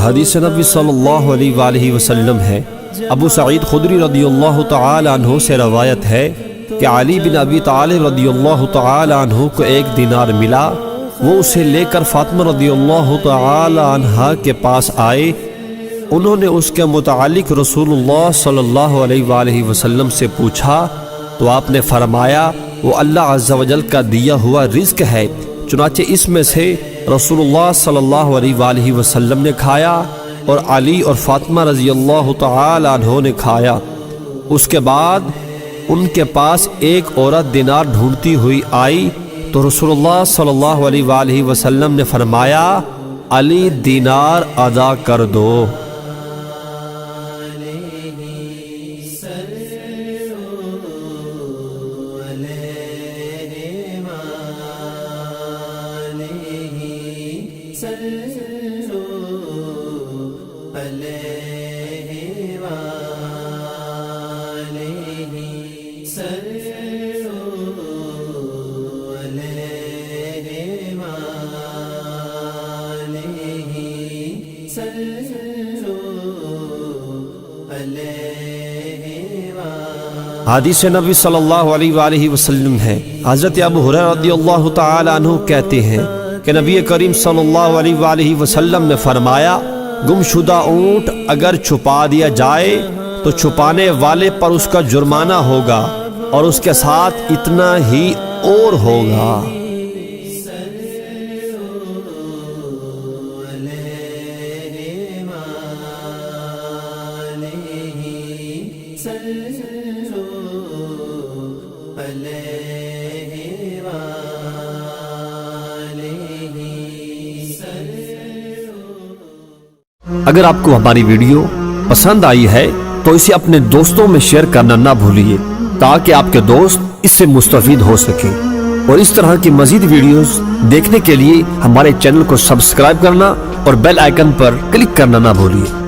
حدیث نبی صلی اللہ علیہ وآلہ وسلم ہے، ابو سعید خدری رضی اللہ تعالی عنہ سے روایت ہے کہ علی بن ابی طالب رضی اللہ تعالی عنہ کو ایک دینار ملا، وہ اسے لے کر فاطمہ رضی اللہ تعالی عنہ کے پاس آئے۔ انہوں نے اس کے متعلق رسول اللہ صلی اللہ علیہ وآلہ وسلم سے پوچھا تو آپ نے فرمایا وہ اللہ عز و جل کا دیا ہوا رزق ہے، چنانچہ اس میں سے رسول اللہ صلی اللہ علیہ وآلہ وسلم نے کھایا اور علی اور فاطمہ رضی اللہ تعالی عنہ نے کھایا۔ اس کے بعد ان کے پاس ایک عورت دینار ڈھونڈتی ہوئی آئی تو رسول اللہ صلی اللہ علیہ وآلہ وسلم نے فرمایا علی دینار ادا کر دو۔ حدیث نبی صلی اللہ علیہ وآلہ وسلم ہے، حضرت ابو ہریرہ رضی اللہ تعالی عنہ کہتے ہیں کہ نبی کریم صلی اللہ علیہ وآلہ وسلم نے فرمایا گمشدہ اونٹ اگر چھپا دیا جائے تو چھپانے والے پر اس کا جرمانہ ہوگا اور اس کے ساتھ اتنا ہی اور ہوگا۔ اگر آپ کو ہماری ویڈیو پسند آئی ہے تو اسے اپنے دوستوں میں شیئر کرنا نہ بھولیے تاکہ آپ کے دوست اس سے مستفید ہو سکیں، اور اس طرح کی مزید ویڈیوز دیکھنے کے لیے ہمارے چینل کو سبسکرائب کرنا اور بیل آئیکن پر کلک کرنا نہ بھولیے۔